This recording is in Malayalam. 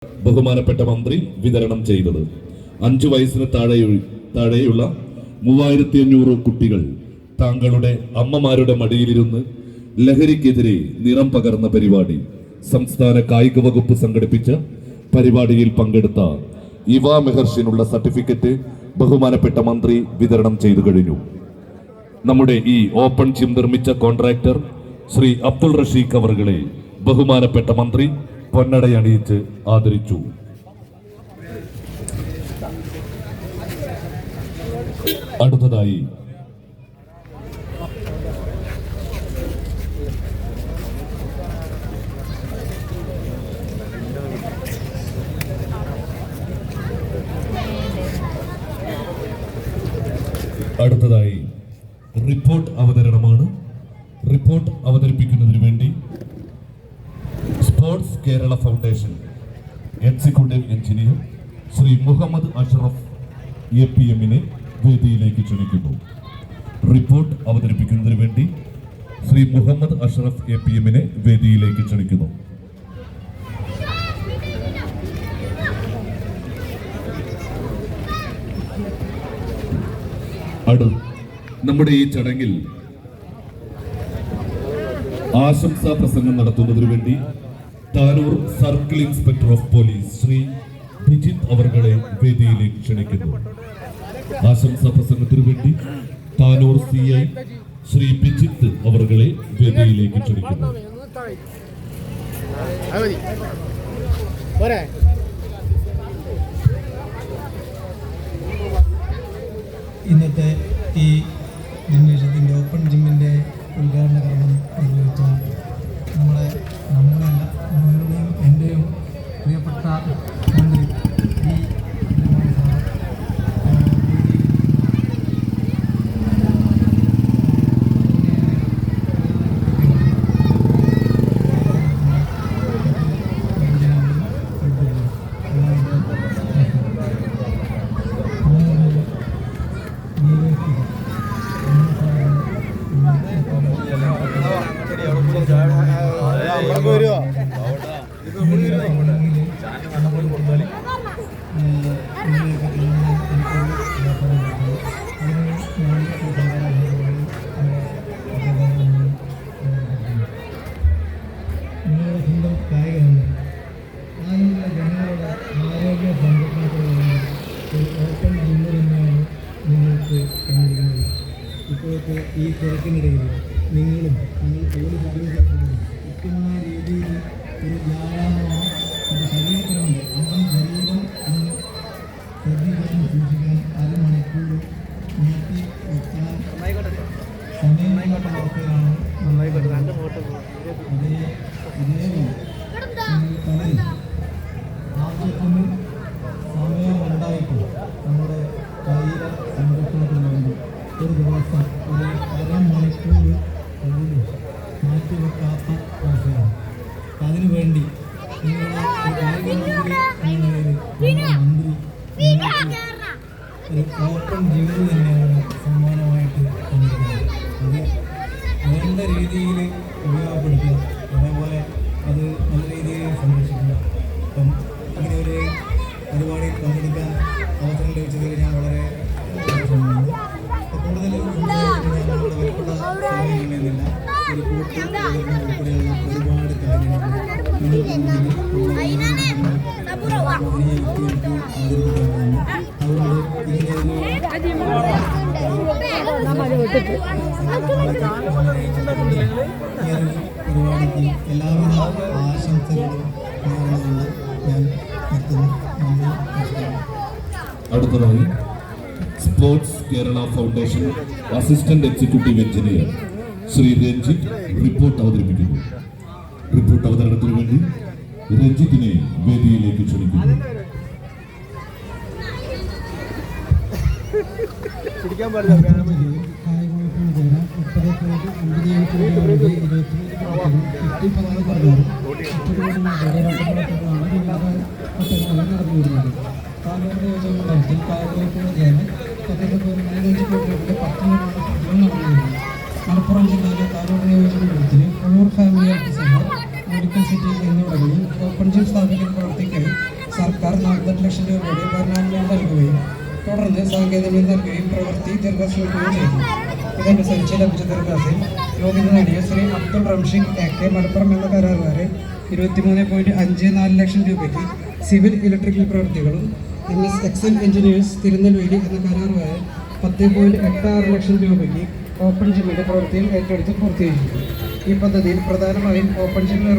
ബഹുമാനപ്പെട്ട മന്ത്രി വിതരണം ചെയ്തത്. 5 വയസ്സിന് താഴെയുള്ള 3500 കുട്ടികൾ താങ്കളുടെ അമ്മമാരുടെ മടിയിലിരുന്ന് ലഹരിക്കെതിരെ നിറം പകർന്ന പരിപാടി സംസ്ഥാന കായിക വകുപ്പ് സംഘടിപ്പിച്ച പരിപാടിയിൽ പങ്കെടുത്ത ഇവാ മെഹർഷിനുള്ള സർട്ടിഫിക്കറ്റ് ബഹുമാനപ്പെട്ട മന്ത്രി വിതരണം ചെയ്തു കഴിഞ്ഞു. നമ്മുടെ ഈ ഓപ്പൺ ജിം നിർമ്മിച്ച കോൺട്രാക്ടർ ശ്രീ അബ്ദുൾ റഷീഖ് അവർകളെ ബഹുമാനപ്പെട്ട മന്ത്രി പൊന്നടയണിയിച്ച് ആദരിച്ചു. അടുത്തതായി റിപ്പോർട്ട് അവതരണമാണ്. റിപ്പോർട്ട് അവതരിപ്പിക്കുന്നതിന് വേണ്ടി sports Kerala foundation executive engineer Shri Muhammad Ashraf APM വേദിയിലേക്ക് ക്ഷണിക്കുന്നു. റിപ്പോർട്ട് അവതരിപ്പിക്കുന്നതിന് വേണ്ടി ശ്രീ മുഹമ്മദ് അഷ്റഫ് APM വേദിയിലേക്ക് ക്ഷണിക്കുന്നു. നമ്മുടെ ഈ ചടങ്ങിൽ ആശംസാ പ്രസംഗം നടത്തുന്നതിനു വേണ്ടി Tanur circle inspector of police Shri Bijith അവർകളെ വേദിയിലേക്ക് ക്ഷണിക്കുന്നു. ആശംസാ പ്രസംഗത്തിനു വേണ്ടി താനൂർ CI ശ്രീ ബിജിത്ത് അവർകളെ വേദിയിലേക്ക് ക്ഷണിക്കുന്നു. ഇന്നത്തെ ഈ ജിംനേഷ്യത്തിൻ്റെ ഓപ്പൺ ജിമ്മിൻ്റെ ഉദ്ഘാടന കർമ്മം നിർവഹിച്ച നമ്മളുടെയും എൻ്റെയും പ്രിയപ്പെട്ട മന്ത്രി ഇപ്പോഴത്തെ ഈ തിരക്കിനിടയിൽ നിങ്ങൾ പോലീസ് കൃത്യമായ രീതിയിൽ ഒരു വ്യായാമമാണ് നമ്മുടെ ശരീരത്തിനുണ്ട്. നമ്മുടെ ശരീരം ശ്രദ്ധിക്കാൻ സൂക്ഷിക്കാൻ അരമണിക്കൂർ നീട്ടി വെക്കാൻ സമയമില്ലാത്ത അവസ്ഥയാണ്. പലരും ആവശ്യത്തിന് സമയമുണ്ടായിട്ട് നമ്മുടെ ശരീര സംരക്ഷണത്തിന് വേണ്ടി ഒരു ദിവസം ഒരു അരമണിക്കൂർ പോലും മാറ്റിവെക്കാത്ത അവസ്ഥയാണ്. അതിനുവേണ്ടി നിങ്ങളുടെ കായിക മന്ത്രി ഒരു ഓപ്പൺ ജിമ്മ് തന്നെയാണ് സമ്മാനമായിട്ട് തന്നിരിക്കുന്നത്. അത് വേണ്ട രീതിയിൽ ഉപയോഗപ്പെടുത്തുക, അതേപോലെ അത് നല്ല രീതിയിൽ സംരക്ഷിക്കുക. അപ്പം അങ്ങനെ ഒരു പരിപാടിയിൽ പങ്കെടുക്കാൻ അവസരം ലഭിച്ചതിൽ ഞാൻ വളരെ സന്തോഷമുണ്ട്. കൂടുതൽ നമ്മുടെ വിലപ്പെട്ട സമയമില്ലെന്നില്ല, ഒരു കൂട്ടം ഉൾപ്പെടെയുള്ള ഒരുപാട് കാര്യങ്ങൾ നിങ്ങൾക്ക് അവതരിപ്പിക്കാവുന്നു. അതുകൊണ്ട് പരിപാടിക്ക് എല്ലാവിധ ആശംസകളും നേർന്നുകൊണ്ട് ഞാൻ നിർത്തുന്നു. അടുത്തതായി sports Kerala foundation assistant executive engineer Shri Ranjith report അവതരിപ്പിക്കുന്നു. റിപ്പോർട്ട് അവതരണത്തിനു വേണ്ടി രഞ്ജിത്തിനെ വേദിയിലേക്ക് ക്ഷണിക്കുന്നു. മലപ്പുറം ജില്ലയിലെ താലൂക്ക് നിയോജകമണ്ഡലത്തിലെ family health centre medical city എന്നിവിടങ്ങളിൽ ഓപ്പൺ ജിം സ്ഥാപിക്കുന്ന പ്രവർത്തിക്ക് സർക്കാർ 48 ലക്ഷം രൂപയുടെ ഭരണാനുമതി നൽകുകയും തുടർന്ന് സാങ്കേതികവിദ്യ നൽകുകയും പ്രവൃത്തി ദീർഘിപ്പിക്കുകയും ചെയ്തു. ഇതനുസരിച്ച് ലഭിച്ച ദീർഘാസിൽ യോഗ്യത നേടിയ ശ്രീ അബ്ദുൾ റംഷീദ് AK മലപ്പുറം എന്ന കരാറുകാരെ 23.54 ലക്ഷം രൂപയ്ക്ക് സിവിൽ ഇലക്ട്രിക്കൽ പ്രവൃത്തികളും MS എക്സൽ എഞ്ചിനീയേഴ്സ് തിരുനെൽവേലി എന്ന കരാറുകാരെ 10.86 ലക്ഷം രൂപയ്ക്ക് ഓപ്പൺ ജിമ്മിൻ്റെ പ്രവൃത്തിയിൽ ഏറ്റെടുത്ത് പൂർത്തീകരിച്ചു. ഈ പദ്ധതിയിൽ പ്രധാനമായും ഓപ്പൺ ജിം നിർമ്മാണം